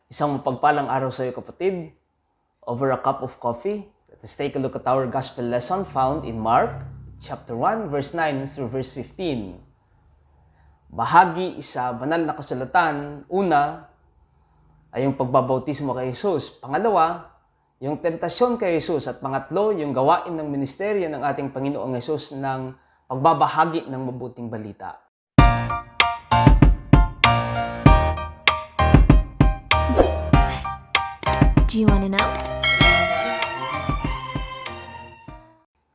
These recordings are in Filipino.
Isang mapagpalang araw sa iyo, kapatid. Over a cup of coffee, let us take a look at our gospel lesson found in Mark chapter 1, verse 9 through verse 15. Bahagi sa banal na kasulatan, una ay yung pagbabautismo kay Jesus. Pangalawa, yung tentasyon kay Jesus. At pangatlo, yung gawain ng ministeryo ng ating Panginoong Jesus ng pagbabahagi ng mabuting balita. Do you want to know?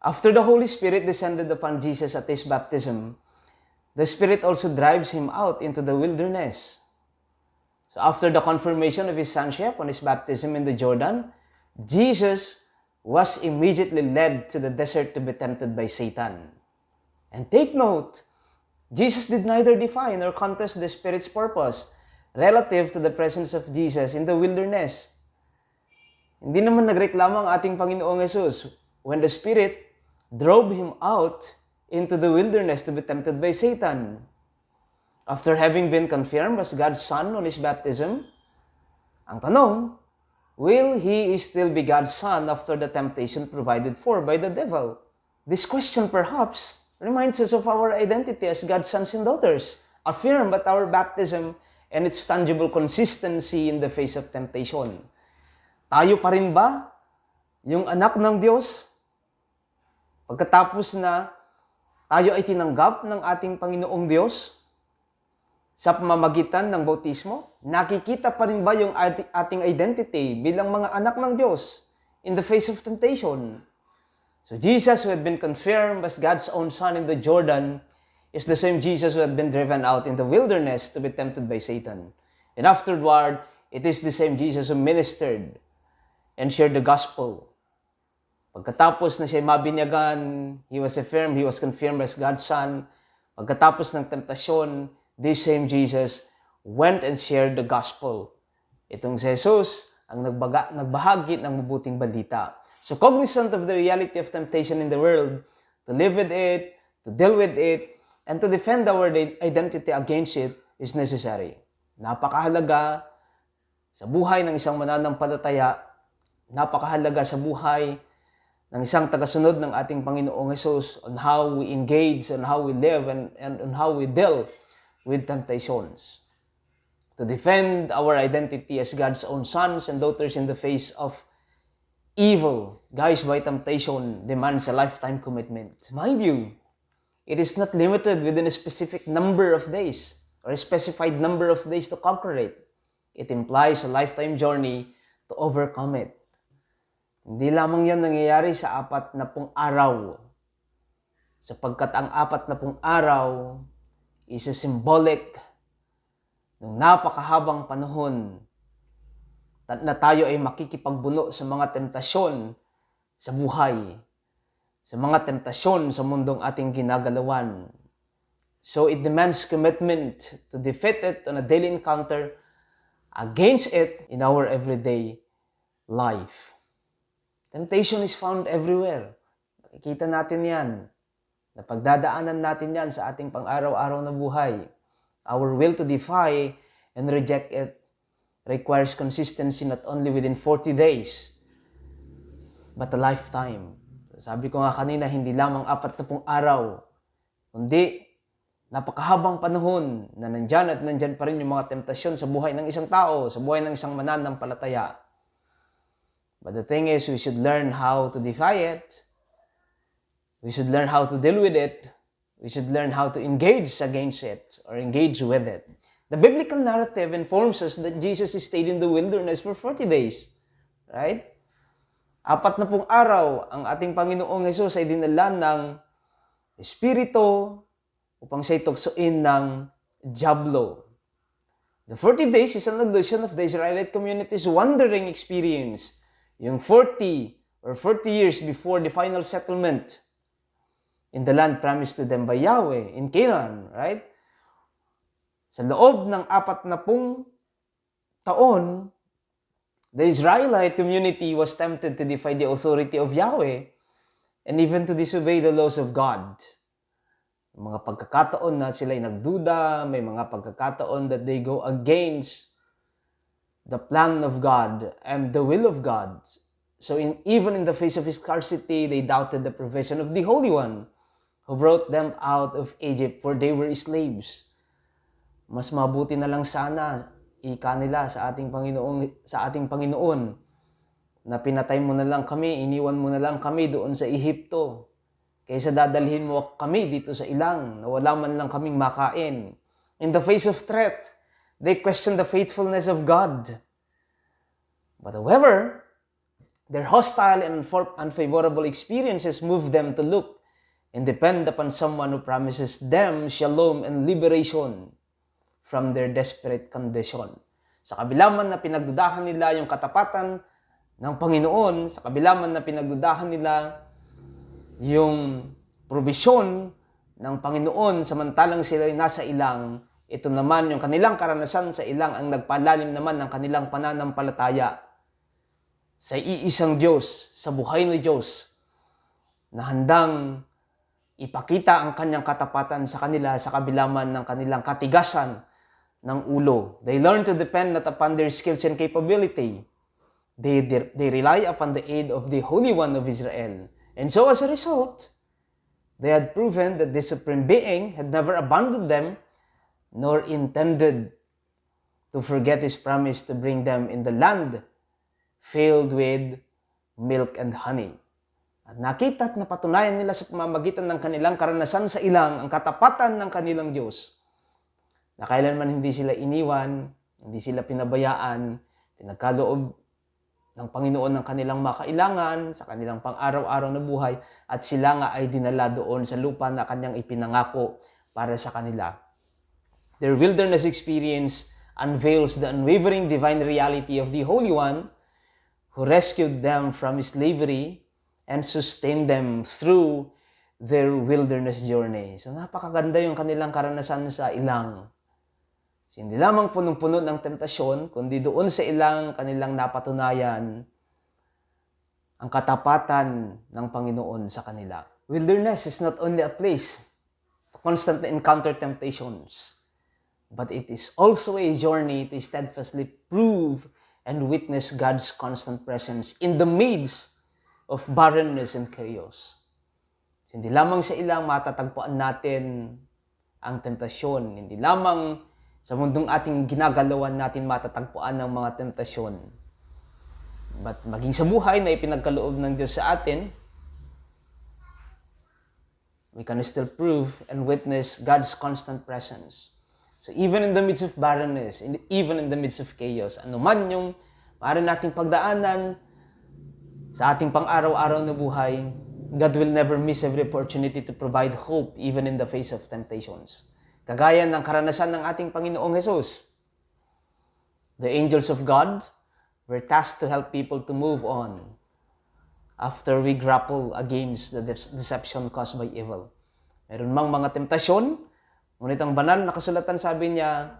After the Holy Spirit descended upon Jesus at his baptism, the Spirit also drives him out into the wilderness. So after the confirmation of his sonship on his baptism in the Jordan, Jesus was immediately led to the desert to be tempted by Satan. And take note, Jesus did neither define nor contest the Spirit's purpose relative to the presence of Jesus in the wilderness. Hindi naman nagreklamo ang ating Panginoong Jesus when the Spirit drove him out into the wilderness to be tempted by Satan. After having been confirmed as God's Son on his baptism, ang tanong, will he still be God's Son after the temptation provided for by the devil? This question perhaps reminds us of our identity as God's sons and daughters, affirmed at our baptism and its tangible consistency in the face of temptation. Tayo pa rin ba yung anak ng Diyos? Pagkatapos na tayo ay tinanggap ng ating Panginoong Diyos sa pamamagitan ng bautismo, nakikita pa rin ba yung ating identity bilang mga anak ng Diyos in the face of temptation? So Jesus, who had been confirmed as God's own Son in the Jordan, is the same Jesus who had been driven out in the wilderness to be tempted by Satan. And afterward, it is the same Jesus who ministered and shared the gospel. Pagkatapos na siya mabinyagan, he was affirmed, he was confirmed as God's Son. Pagkatapos ng temptasyon, this same Jesus went and shared the gospel. Itong si Jesus ang nagbahagi ng mabuting balita. So cognizant of the reality of temptation in the world, to live with it, to deal with it, and to defend our identity against it is necessary. Napakahalaga sa buhay ng isang mananampalataya, napakahalaga sa buhay ng isang tagasunod ng ating Panginoong Jesus on how we engage, on how we live, and on how we deal with temptations. To defend our identity as God's own sons and daughters in the face of evil, guised by temptation, demands a lifetime commitment. Mind you, it is not limited within a specific number of days or a specified number of days to conquer it. It implies a lifetime journey to overcome it. Hindi lamang yan nangyayari sa 40 araw. Sapagkat ang 40 araw is a symbolic ng napakahabang panahon na tayo ay makikipagbuno sa mga temptasyon sa buhay, sa mga temptasyon sa mundong ating ginagalawan. So it demands commitment to defeat it on a daily encounter against it in our everyday life. Temptation is found everywhere. Nakikita natin yan. Napagdadaanan natin yan sa ating pang-araw-araw na buhay. Our will to defy and reject it requires consistency not only within 40 days, but a lifetime. Sabi ko nga kanina, hindi lamang 40 araw, kundi napakahabang panahon na nandyan at nandyan pa rin yung mga temptasyon sa buhay ng isang tao, sa buhay ng isang mananampalataya. But the thing is, we should learn how to defy it. We should learn how to deal with it. We should learn how to engage against it or engage with it. The biblical narrative informs us that Jesus stayed in the wilderness for 40 days. Right? 40 araw ang ating Panginoong Jesus ay dinala ng Espiritu upang siya tuksoin ng dyablo. The 40 days is an allusion of the Israelite community's wandering experience. Yung 40 or 40 years before the final settlement in the land promised to them by Yahweh in Canaan, right? Sa loob ng 40 taon, the Israelite community was tempted to defy the authority of Yahweh and even to disobey the laws of God. Mga pagkakataon na sila ay nagduda, may mga pagkakataon that they go against the plan of God and the will of God. So even in the face of scarcity, they doubted the provision of the Holy One who brought them out of Egypt where they were slaves. Mas mabuti na lang sana, ika nila sa ating Panginoon, na pinatay mo na lang kami, iniwan mo na lang kami doon sa Ehipto, kaysa dadalhin mo kami dito sa ilang, na wala man lang kaming makain. In the face of threat, they questioned the faithfulness of God. But however, their hostile and unfavorable experiences moved them to look and depend upon someone who promises them shalom and liberation from their desperate condition. Sa kabila man na pinagdudahan nila yung katapatan ng Panginoon, sa kabila man na pinagdudahan nila yung probisyon ng Panginoon samantalang sila ay nasa ilang, ito naman yung kanilang karanasan sa ilang ang nagpalalim naman ng kanilang pananampalataya sa iisang Diyos, sa buhay ni Diyos, na handang ipakita ang kanyang katapatan sa kanila sa kabila man ng kanilang katigasan ng ulo. They learn to depend not upon their skills and capability. They rely upon the aid of the Holy One of Israel. And so as a result, they had proven that this Supreme Being had never abandoned them nor intended to forget His promise to bring them in the land filled with milk and honey. At nakita at napatunayan nila sa pamamagitan ng kanilang karanasan sa ilang ang katapatan ng kanilang Diyos, na kailanman hindi sila iniwan, hindi sila pinabayaan, pinagkaloob ng Panginoon ng kanilang makailangan sa kanilang pang-araw-araw na buhay, at sila nga ay dinala doon sa lupa na kanyang ipinangako para sa kanila. Their wilderness experience unveils the unwavering divine reality of the Holy One who rescued them from slavery and sustained them through their wilderness journey. So napakaganda yung kanilang karanasan sa ilang. Hindi lamang punong-puno ng temptasyon, kundi doon sa ilang kanilang napatunayan ang katapatan ng Panginoon sa kanila. Wilderness is not only a place to constantly encounter temptations, but it is also a journey to steadfastly prove and witness God's constant presence in the midst of barrenness and chaos. Hindi lamang sa ilang matatagpuan natin ang temptasyon, hindi lamang sa mundong ating ginagalawan natin matatagpuan ng mga temptasyon. But maging sa buhay na ipinagkaloob ng Diyos sa atin, we can still prove and witness God's constant presence. So even in the midst of barrenness, even in the midst of chaos, ano man yung maaari nating pagdaanan sa ating pang-araw-araw na buhay, God will never miss every opportunity to provide hope even in the face of temptations. Kagaya ng karanasan ng ating Panginoong Jesus. The angels of God were tasked to help people to move on after we grapple against the deception caused by evil. Meron mang mga temptasyon, ngunit ang banal na kasulatan sabi niya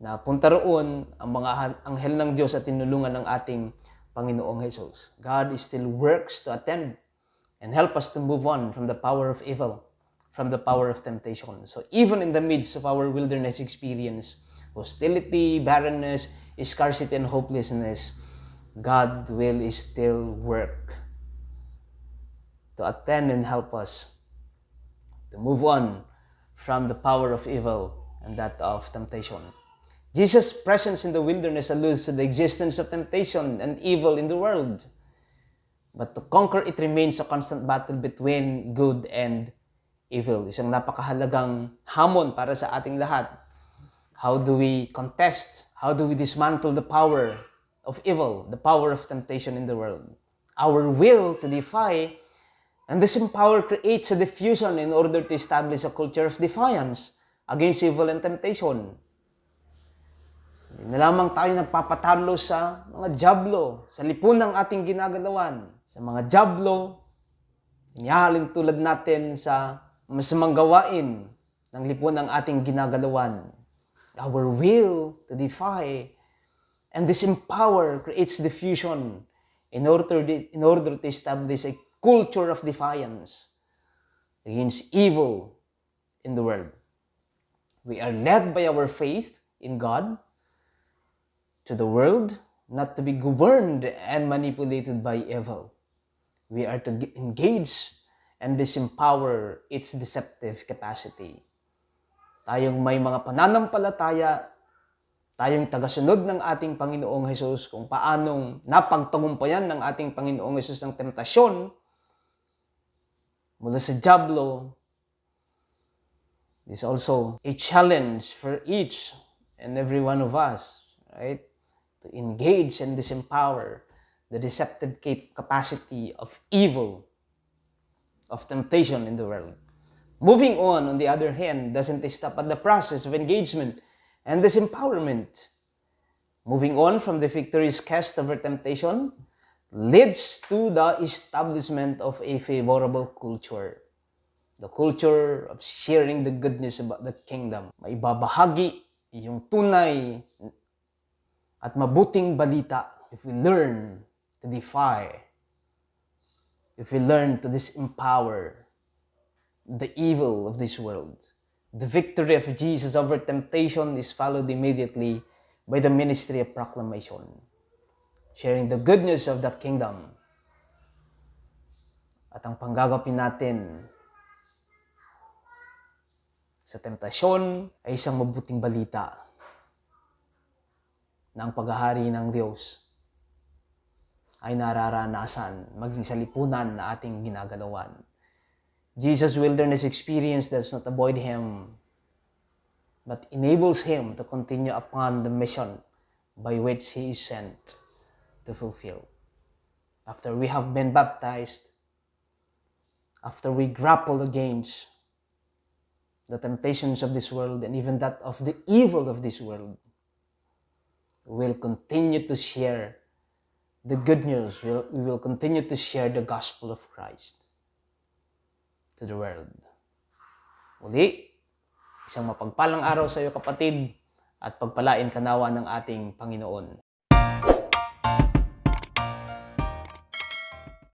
na punta roon ang mga anghel ng Diyos at tinulungan ng ating Panginoong Jesus. God still works to attend and help us to move on from the power of evil, from the power of temptation. So even in the midst of our wilderness experience, hostility, barrenness, scarcity, and hopelessness, God will still work to attend and help us to move on from the power of evil and that of temptation. Jesus' presence in the wilderness alludes to the existence of temptation and evil in the world. But to conquer it remains a constant battle between good and evil. Isang napakahalagang hamon para sa ating lahat. How do we contest? How do we dismantle the power of evil, the power of temptation in the world? Our will to defy and disempower creates a diffusion in order to establish a culture of defiance against evil and temptation. Hindi na lamang tayo nagpapatalo sa mga jablo, sa lipunang ating ginagalawan, sa mga jablo, nangyayari tulad natin sa masamang gawain ng lipunang ating ginagalawan. Our will to defy and disempower creates diffusion in order to establish a culture of defiance against evil in the world. We are led by our faith in God, to the world, not to be governed and manipulated by evil. We are to engage and disempower its deceptive capacity. Tayong may mga pananampalataya, tayong tagasunod ng ating Panginoong Hesus, kung paanong napagtagumpayan ng ating Panginoong Hesus ng temptasyon mula sa dyablo. This is also a challenge for each and every one of us, right? To engage and disempower the deceptive capacity of evil, of temptation in the world. Moving on the other hand, doesn't stop at the process of engagement and disempowerment. Moving on from the victorious quest over temptation leads to the establishment of a favorable culture. The culture of sharing the goodness about the kingdom. Maibabahagi yung tunay at mabuting balita if we learn to defy, if we learn to disempower the evil of this world. The victory of Jesus over temptation is followed immediately by the ministry of proclamation, sharing the goodness of the kingdom. At ang panggagapin natin sa temptasyon ay isang mabuting balita na ang paghahari ng Diyos ay nararanasan maging sa lipunan na ating ginagalawan. Jesus' wilderness experience does not avoid him, but enables him to continue upon the mission by which he is sent to fulfill. After we have been baptized, after we grapple against the temptations of this world and even that of the evil of this world, we will continue to share the good news. We will continue to share the gospel of Christ to the world. Muli, isang mapagpalang araw sa iyo kapatid at pagpalain ka nawa ng ating Panginoon.